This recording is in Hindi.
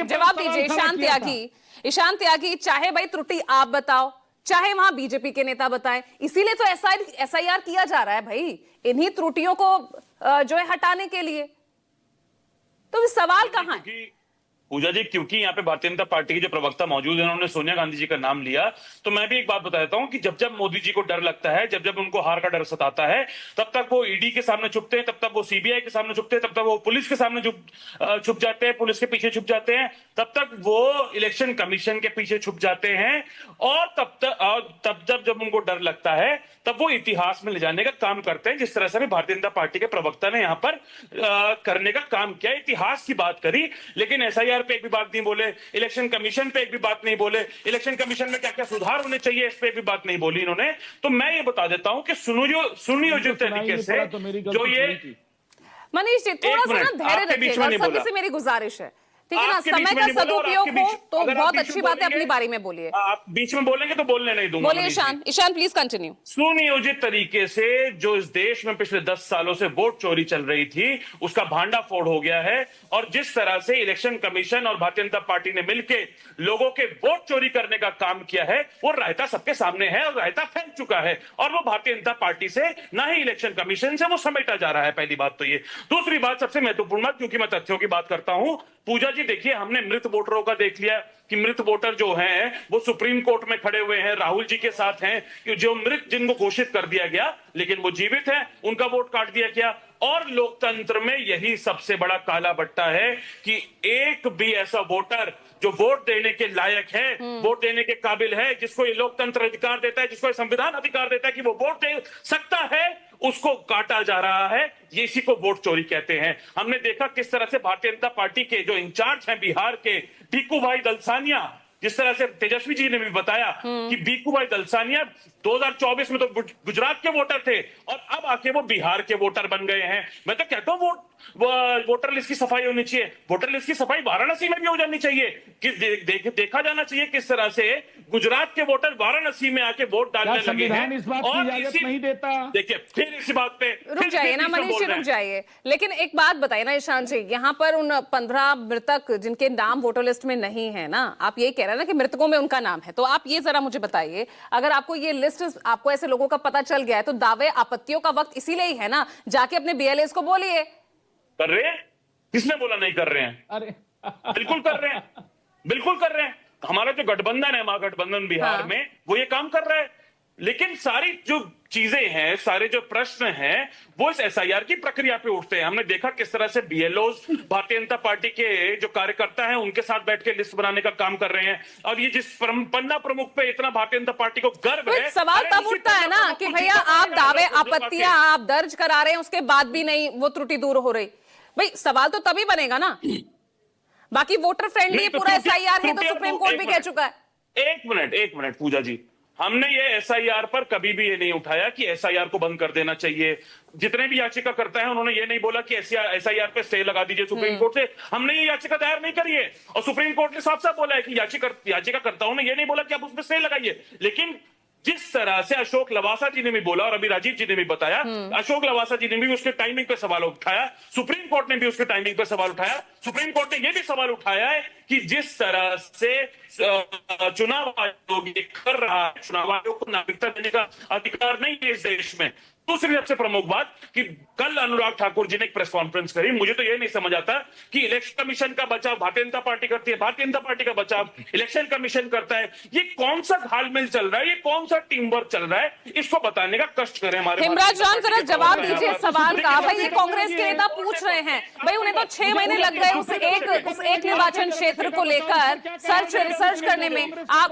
जवाब दीजिए ईशान त्यागी, चाहे भाई त्रुटि आप बताओ, चाहे वहां बीजेपी के नेता बताएं, इसीलिए तो एसआईआर किया जा रहा है भाई, इन्हीं त्रुटियों को जो है हटाने के लिए। तो सवाल कहां है? पूजा जी, क्योंकि यहाँ पे भारतीय जनता पार्टी के जो प्रवक्ता मौजूद है, उन्होंने सोनिया गांधी जी का नाम लिया, तो मैं भी एक बात बता देता हूँ कि जब जब मोदी जी को डर लगता है, जब जब उनको हार का डर सताता है, तब तक वो ईडी के सामने छुपते हैं, तब तक वो सीबीआई के सामने छुपते हैं, तब तक वो पुलिस के सामने छुप जाते हैं, पुलिस के पीछे छुप जाते हैं, तब तक वो इलेक्शन कमीशन के पीछे छुप जाते हैं, और तब जब उनको डर लगता है, तब वो इतिहास में ले जाने का काम करते हैं, जिस तरह से भारतीय जनता पार्टी के प्रवक्ता ने यहाँ पर करने का काम किया, इतिहास की बात करी, लेकिन एसआईआर पे एक भी बात नहीं बोले, इलेक्शन कमीशन पे एक भी बात नहीं बोले, इलेक्शन कमीशन में क्या क्या सुधार होने चाहिए इस पे भी बात नहीं बोली इन्होंने। तो मैं ये बता देता हूं कि सुनियोजित तरीके से जो ये मनीष जी थोड़ा सा ना धैर्य रखिएगा, सभी से मेरी गुजारिश है, ठीक है ना, समय का सदुपयोग हो तो बहुत अच्छी बात है, अपनी बारी में बोलिए। आप बीच में बोलेंगे तो बोलने नहीं दूंगा। बोलिए ईशान प्लीज कंटिन्यू। सुनियोजित तरीके से जो इस देश में पिछले 10 सालों से वोट चोरी चल रही थी, उसका भांडाफोड़ हो गया है, और जिस तरह से इलेक्शन कमीशन और भारतीय जनता पार्टी ने मिलकर लोगों के वोट चोरी करने का काम किया है, वो रायता सबके सामने है, और रायता फैल चुका है, और वो भारतीय जनता पार्टी से ना ही इलेक्शन कमीशन से वो समेटा जा रहा है। पहली बात तो ये। दूसरी बात सबसे महत्वपूर्ण बात, क्योंकि मैं तथ्यों की बात करता हूं, पूजा जी देखिए, हमने मृत वोटरों का देख लिया कि मृत वोटर जो हैं वो सुप्रीम कोर्ट में खड़े हुए हैं, राहुल जी के साथ हैं, जो मृत जिनको घोषित कर दिया गया लेकिन वो जीवित हैं, उनका वोट काट दिया गया। और लोकतंत्र में यही सबसे बड़ा काला बट्टा है कि एक भी ऐसा वोटर जो वोट देने के लायक है, वोट देने के काबिल है, जिसको ये लोकतंत्र अधिकार देता है, जिसको ये संविधान अधिकार देता है कि वो वोट दे सकता है, उसको काटा जा रहा है। ये इसी को वोट चोरी कहते हैं। हमने देखा किस तरह से भारतीय जनता पार्टी के जो इंचार्ज हैं बिहार के, टीकू भाई दलसानिया, जिस तरह से तेजस्वी जी ने भी बताया कि बीकू भाई दलसानिया 2024 में तो गुजरात के वोटर थे, और अब आके वो बिहार के वोटर बन गए हैं। मैं तो कहता हूं वोटर लिस्ट की सफाई होनी चाहिए, वोटर लिस्ट की सफाई वाराणसी में भी हो जानी चाहिए, कि देखा जाना चाहिए किस तरह से गुजरात के वोटर वाराणसी में आके वोट डालने लगे हैं। इस बात की इजाजत नहीं देता। देखिए फिर इस बात पे रुक जाइए ना मनीष जी, रुक जाइए, लेकिन एक बात बताइए ना ईशान जी, यहाँ पर उन 15 मृतक जिनके नाम वोटर लिस्ट में नहीं है ना, आप ये कह रहे हैं ना कि मृतकों में उनका नाम है, तो आप ये जरा मुझे बताइए, अगर आपको ये लिस्ट, आपको ऐसे लोगों का पता चल गया है, तो दावे आपत्तियों का वक्त इसीलिए ही है ना, जाके अपने बीएलएस को बोलिए। कर रहे हैं? किसने बोला नहीं कर रहे हैं? अरे बिल्कुल कर रहे हैं, बिल्कुल कर रहे हैं। हमारा जो गठबंधन है, महागठबंधन बिहार में, वो ये काम कर रहा है। लेकिन सारी जो चीजें हैं, सारे जो प्रश्न हैं, वो इस एसआईआर की प्रक्रिया पे उठते हैं। हमने देखा किस तरह से बीएलओज भारतीय जनता पार्टी के जो कार्यकर्ता हैं उनके साथ बैठ के लिस्ट बनाने का काम कर रहे हैं, और ये जिस पन्ना प्रमुख पे इतना भारतीय जनता पार्टी को गर्व है, सवाल तब उठता है ना कि भैया आप दावे आपत्तियां आप दर्ज करा रहे हैं, उसके बाद भी नहीं वो त्रुटि दूर हो रही, भाई सवाल तो तभी बनेगा ना। बाकी वोटर फ्रेंडली पूरा एसआईआर है तो सुप्रीम कोर्ट भी कह चुका है। एक मिनट पूजा जी, हमने ये एसआईआर पर कभी भी ये नहीं उठाया कि एसआईआर को बंद कर देना चाहिए। जितने भी याचिका करता है उन्होंने ये नहीं बोला कि एसआईआर पे स्टे लगा दीजिए सुप्रीम कोर्ट से। हमने ये याचिका दायर नहीं करी है, और सुप्रीम कोर्ट ने साफ साफ बोला है कि याचिकाकर्ताओं ने ये नहीं बोला कि आप उसमें स्टे लगाइए। लेकिन जिस तरह से अशोक लवासा जी ने भी बोला और अभी राजीव जी ने भी बताया, अशोक लवासा जी ने भी उसके टाइमिंग पे सवाल उठाया, सुप्रीम कोर्ट ने भी उसके टाइमिंग पे सवाल उठाया। सुप्रीम कोर्ट ने यह भी सवाल उठाया है कि जिस तरह से चुनाव आयोग ये कर रहा है, चुनाव आयोग को नागरिकता देने का अधिकार नहीं है इस देश में। दूसरी सबसे प्रमुख बात कि कल अनुराग ठाकुर जी ने एक प्रेस कॉन्फ्रेंस करी, मुझे तो ये नहीं समझ आता कि इलेक्शन कमीशन का बचाव भारतीय जनता पार्टी करती है, भारतीय जनता पार्टी का बचाव इलेक्शन कमीशन करता है। ये कौन सा घालमेल चल रहा है, ये कौन सा टीम वर्क चल रहा है, इसको बताने का कष्ट करें हमारे। हिमराज जान जरा जवाब दीजिए सवाल का। भाई ये कांग्रेस के नेता पूछ रहे हैं, भाई उन्हें तो 6 महीने लग गए उस एक निर्वाचन क्षेत्र को लेकर सर्च रिसर्च करने में। आप